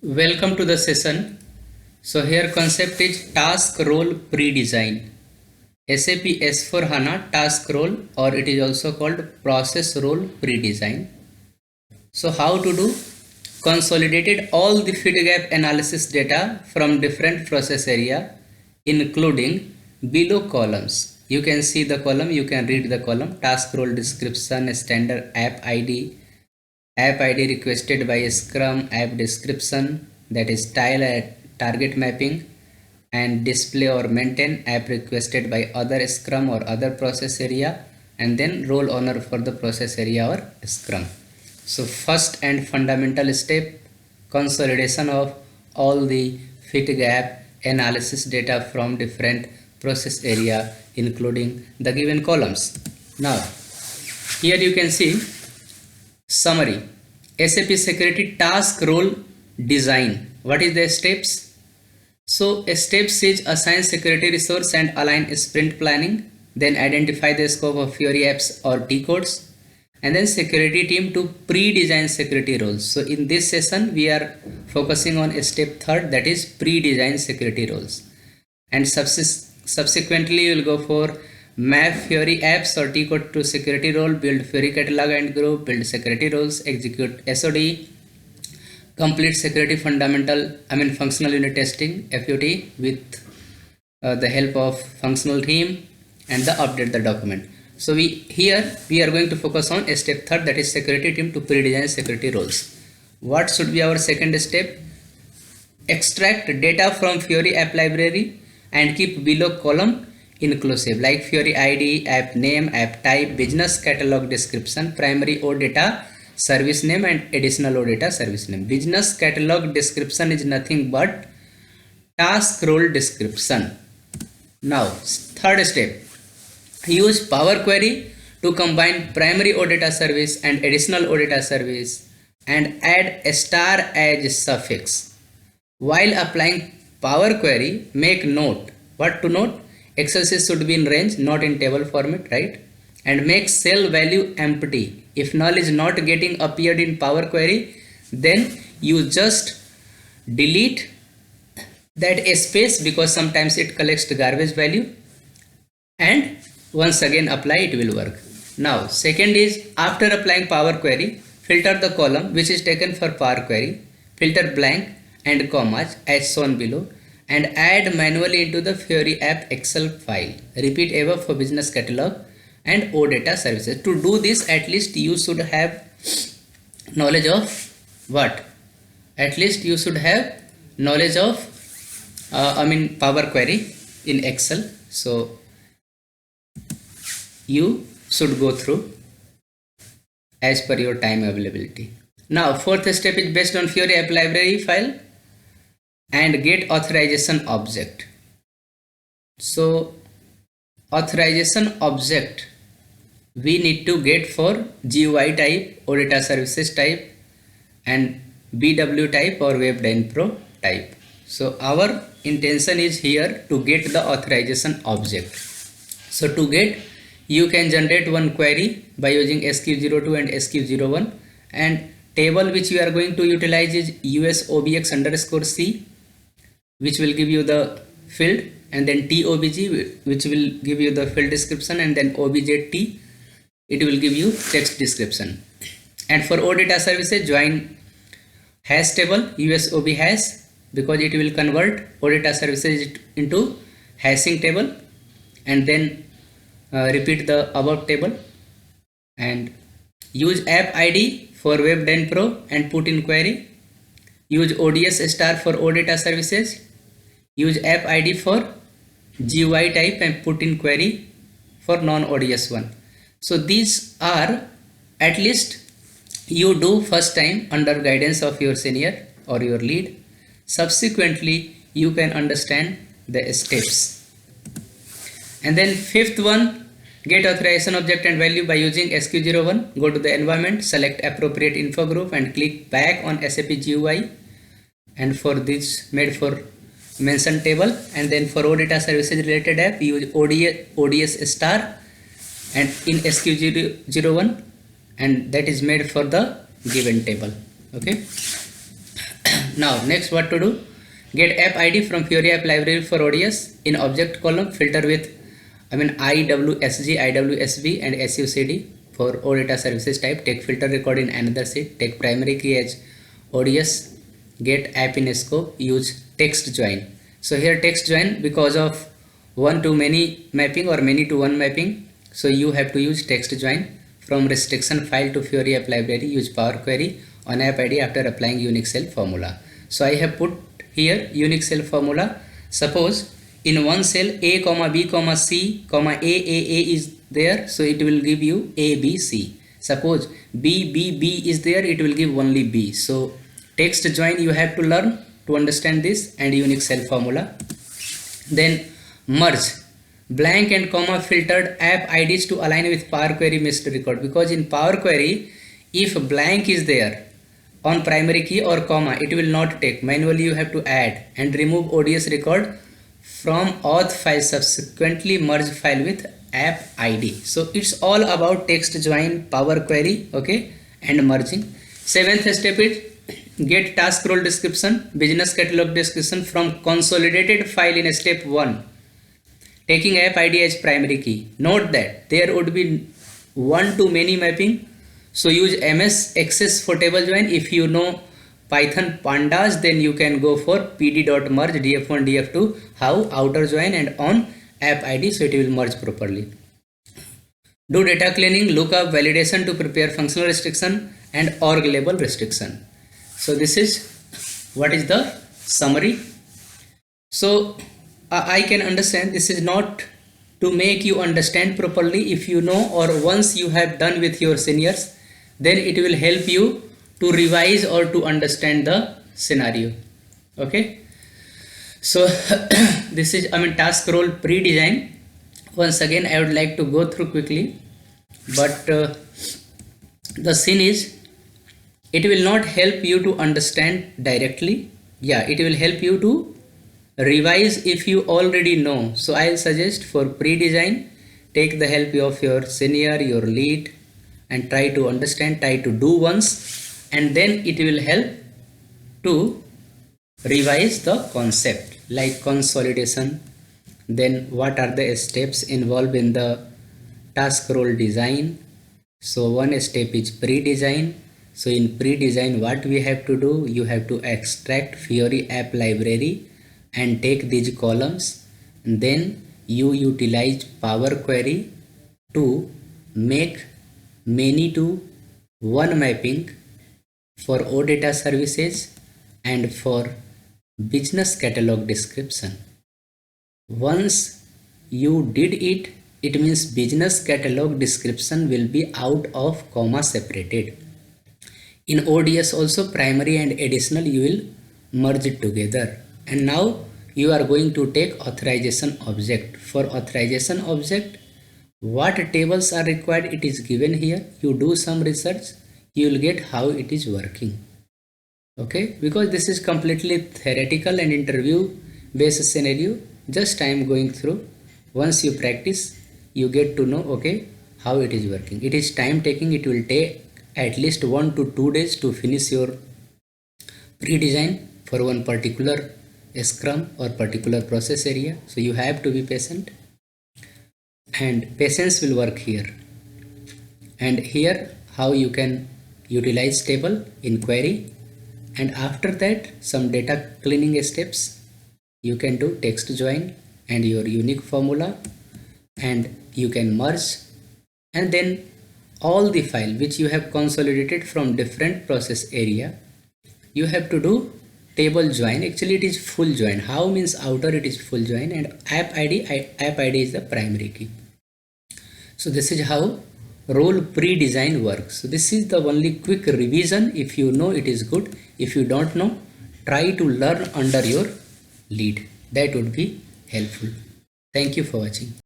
Welcome to the session. So here concept is task role pre-design. SAP S/4HANA task role, or it is also called process role pre-design. So how to do? Consolidated all the fit gap analysis data from different process area, including below columns. You can see the column, you can read the column: task role description, standard app ID requested by Scrum, app description, that is tile at target mapping, and display or maintain app requested by other Scrum or other process area, and then role owner for the process area or Scrum. So first and fundamental step, consolidation of all the fit gap analysis data from different process area, including the given columns. Now here you can see summary: SAP security task role design. What is the steps? So steps is assign security resource and align sprint planning, then identify the scope of Fiori apps or T codes, and then security team to pre-design security roles. So in this session we are focusing on step third, that is pre-design security roles, and subsequently you will go for map Fiori apps or T code to security role, build Fiori catalog and group, build security roles, execute SOD, complete security functional unit testing FUT with the help of functional team, and the update the document. So we are going to focus on step third, that is security team to pre-design security roles. What should be our second step? Extract data from Fiori app library and keep below column inclusive, like Fiori ID, app name, app type, business catalog description, primary OData, service name, and additional OData service name. Business catalog description is nothing but task role description. Now third step, use Power Query to combine primary OData service and additional OData service and add a star as suffix. While applying Power Query, make note. What to note? Excel sheet should be in range, not in table format, right? And make cell value empty. If null is not getting appeared in Power Query, then you just delete that space, because sometimes it collects the garbage value, and once again apply, it will work. Now second is, after applying Power Query, filter the column which is taken for Power Query, filter blank and commas as shown below, and add manually into the Fiori app Excel file. Repeat above for business catalog and OData services. To do this, at least you should have knowledge of what? At least you should have knowledge of Power Query in Excel. So you should go through as per your time availability. Now fourth step is based on Fiori app library file and get authorization object. So authorization object we need to get for GUI type, OData services type, and BW type or WebDynPro type. So our intention is here to get the authorization object. So to get, you can generate one query by using SQ02 and SQ01, and table which we are going to utilize is USOBX_C, which will give you the field, and then TOBG, which will give you the field description, and then OBJT, it will give you text description. And for OData services, join hash table USOB hash, because it will convert OData services into hashing table, and then repeat the above table, and use app ID for WebDynPro and put in query. Use ODS star for OData services. Use app ID for GUI type and put in query for non-ODS one. So these are, at least you do first time under guidance of your senior or your lead. Subsequently you can understand the steps. And then fifth one, get authorization object and value by using SQ01. Go to the environment, select appropriate info group and click back on SAP GUI, and for this made for mention table, and then for OData services related app use ODS star and in SQ01, and that is made for the given table. Okay. Now next what to do? Get app ID from Fiori app library for ODS in object column, filter with IWSG, IWSB and SUCD for OData services type. Take filter record in another sheet. Take primary key as ODS. Get app in scope. Use text join. So here text join because of one to many mapping or many to one mapping. So you have to use text join. From restriction file to Fiori app library, use Power Query on app ID after applying unique cell formula. So I have put here unique cell formula. Suppose in one cell A, B, C, A is there, so it will give you A, B, C. Suppose B is there, it will give only B. So text join you have to learn to understand this, and unique cell formula. Then merge blank and comma filtered app IDs to align with Power Query missed record, because in Power Query if blank is there on primary key or comma, it will not take. Manually you have to add and remove ODS record from auth file, subsequently merge file with app ID. So it's all about text join, Power Query, okay, and merging. Seventh step is get task role description, business catalog description from consolidated file in step 1. Taking app ID as primary key. Note that there would be one to many mapping. So use MS Access for table join. If you know Python pandas, then you can go for pd.merge df1 df2 how outer join and on app ID, so it will merge properly. Do data cleaning, lookup, validation to prepare functional restriction and org label restriction. So this is what is the summary. So I can understand this is not to make you understand properly. If you know or once you have done with your seniors, then it will help you to revise or to understand the scenario. Okay. So this is task role pre-design. Once again I would like to go through quickly, but the scene is, it will not help you to understand directly. Yeah, it will help you to revise if you already know. So I'll suggest for pre-design, take the help of your senior, your lead, and try to understand, try to do once, and then it will help to revise the concept like consolidation. Then what are the steps involved in the task role design? So one step is pre-design. So in pre-design what we have to do, you have to extract Fiori app library and take these columns, and then you utilize Power Query to make many to one mapping for OData services and for business catalog description. Once you did it, it means business catalog description will be out of comma separated. In ODS also primary and additional you will merge it together. And now you are going to take authorization object. For authorization object, what tables are required, it is given here. You do some research, you will get how it is working. Okay, because this is completely theoretical and interview based scenario. Just I am going through. Once you practice, you get to know, okay, how it is working. It is time taking. It will take at least 1 to 2 days to finish your pre-design for one particular scrum or particular process area. So you have to be patient, and patience will work here. And here how you can utilize table in query, and after that some data cleaning steps. You can do text join and your unique formula, and you can merge, and then all the file which you have consolidated from different process area, you have to do table join. Actually it is full join. How means outer, it is full join, and app ID is the primary key. So this is how role pre-design works. So this is the only quick revision. If you know, it is good. If you don't know, try to learn under your lead. That would be helpful. Thank you for watching.